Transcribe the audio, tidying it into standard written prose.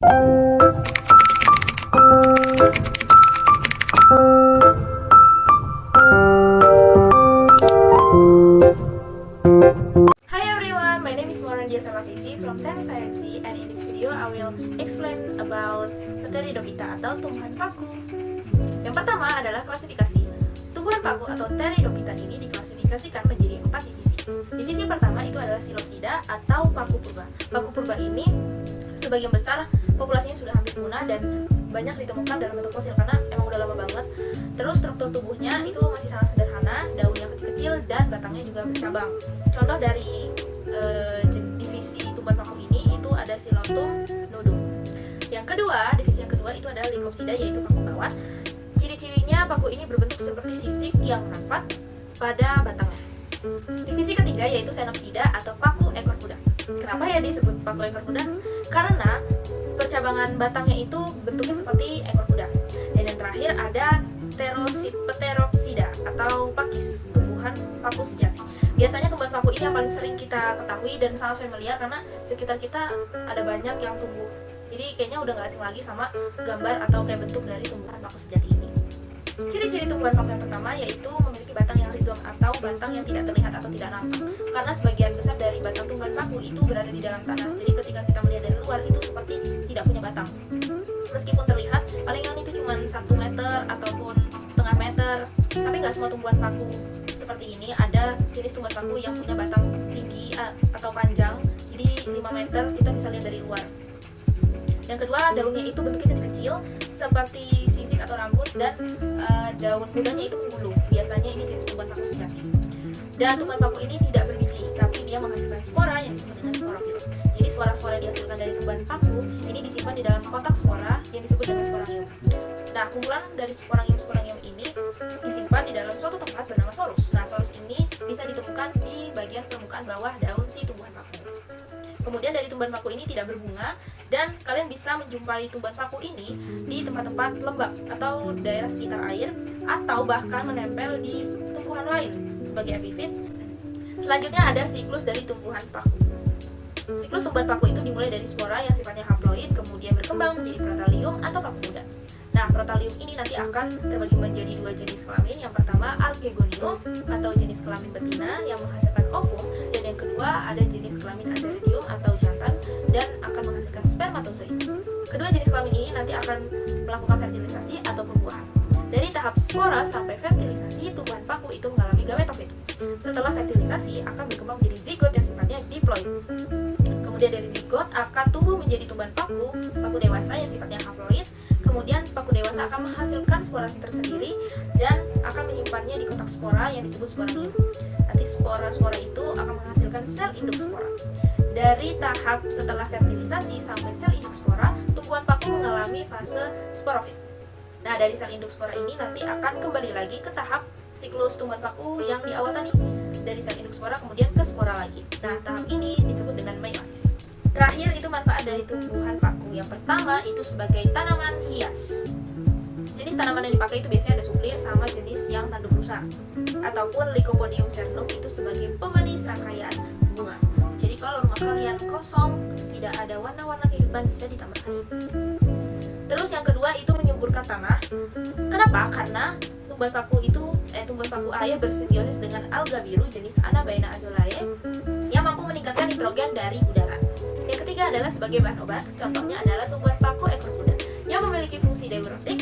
Hi everyone, my name is Morandia Salavivi from Teknik Science, and in this video I will explain about Pteridophyta atau tumbuhan paku. Yang pertama adalah klasifikasi. Tumbuhan paku atau Pteridophyta ini diklasifikasikan menjadi 4 divisi. Divisi pertama itu adalah Silopsida atau paku purba. Paku purba ini sebagian besar populasinya sudah hampir punah dan banyak ditemukan dalam bentuk fosil karena emang udah lama banget. Terus struktur tubuhnya itu masih sangat sederhana, daunnya kecil-kecil dan batangnya juga bercabang. Contoh dari divisi tumbuhan paku ini itu ada Silotum nudum. Divisi yang kedua itu adalah Lycopsida, yaitu paku kawat. Ciri-cirinya paku ini berbentuk seperti sisik yang rapat pada batangnya. Divisi ketiga yaitu Ccenopsida atau paku ekor kuda. Kenapa ya disebut paku ekor kuda? Karena percabangan batangnya itu bentuknya seperti ekor kuda. Dan yang terakhir ada Pteropsida atau pakis, tumbuhan paku sejati. Biasanya tumbuhan paku ini yang paling sering kita ketahui dan sangat familiar karena sekitar kita ada banyak yang tumbuh. Jadi kayaknya udah gak asing lagi sama gambar atau kayak bentuk dari tumbuhan paku sejati ini. Ciri-ciri tumbuhan paku yang pertama yaitu memiliki batang yang rhizom atau batang yang tidak terlihat atau tidak nampak. Karena sebagian besar dari batang tumbuhan paku itu berada di dalam tanah. Jadi ketika kita melihat dari luar itu seperti tidak punya batang. Meskipun terlihat, palingan itu cuma 1 meter ataupun setengah meter. Tapi nggak semua tumbuhan paku seperti ini. Ada jenis tumbuhan paku yang punya batang tinggi atau panjang. Jadi 5 meter kita bisa lihat dari luar. Yang kedua, daunnya itu bentuknya kecil seperti sisik atau rambut dan daun mudanya itu menggulung. Biasanya ini jenis tumbuhan paku sejati. Dan tumbuhan paku ini tidak berbiji, tapi dia menghasilkan spora yang disebut dengan sporofil. Jadi spora-spora yang dihasilkan dari tumbuhan paku ini disimpan di dalam kotak spora yang disebut dengan sporangium. Nah, kumpulan dari sporangium ini disimpan di dalam suatu tempat bernama sorus. Nah, sorus ini bisa ditemukan di bagian permukaan bawah daun si tumbuhan paku. Kemudian dari tumbuhan paku ini tidak berbunga dan kalian bisa menjumpai tumbuhan paku ini di tempat-tempat lembab atau daerah sekitar air atau bahkan menempel di tumbuhan lain sebagai epifit. Selanjutnya ada siklus dari tumbuhan paku. Siklus tumbuhan paku itu dimulai dari spora yang sifatnya haploid, kemudian berkembang menjadi protalium atau paku muda. Nah, protalium ini nanti akan terbagi menjadi 2 jenis kelamin. Yang pertama Archegonium atau jenis kelamin betina yang menghasilkan ovum, dan yang kedua ada jenis kelamin Antheridium atau jantan dan akan menghasilkan spermatozoid. Kedua jenis kelamin ini nanti akan melakukan fertilisasi atau pembuahan. Dari tahap spora sampai fertilisasi, tumbuhan paku itu mengalami gametofit. Setelah fertilisasi akan berkembang menjadi zigot yang sifatnya diploid. Kemudian dari zigot akan tumbuh menjadi tumbuhan paku dewasa yang sifatnya haploid. Kemudian paku dewasa akan menghasilkan spora tersendiri dan akan menyimpannya di kotak spora yang disebut sporangium. Nanti spora-spora itu akan menghasilkan sel induk spora. Dari tahap setelah fertilisasi sampai sel induk spora, tumbuhan paku mengalami fase sporofit. Nah, dari sel induk spora ini nanti akan kembali lagi ke tahap siklus tumbuhan paku yang di awal tadi. Dari sel induk spora kemudian ke spora lagi. Nah, tahap ini disebut dengan meiosis. Terakhir itu manfaat dari tumbuhan paku. Yang pertama itu sebagai tanaman hias. Jenis tanaman yang dipakai itu biasanya ada suplir sama jenis yang tanduk rusa. Ataupun Lycopodium cernum itu sebagai pemanis rangkaian bunga. Jadi kalau rumah kalian kosong, tidak ada warna-warna kehidupan, bisa ditambahkan ini. Terus yang kedua itu menyuburkan tanah. Kenapa? Karena tumbuhan paku air bersimbiosis dengan alga biru jenis Anabaena azulae yang mampu meningkatkan nitrogen dari udara. Yang ketiga adalah sebagai bahan obat. Contohnya adalah tumbuhan paku ekor kuda yang memiliki fungsi diuretik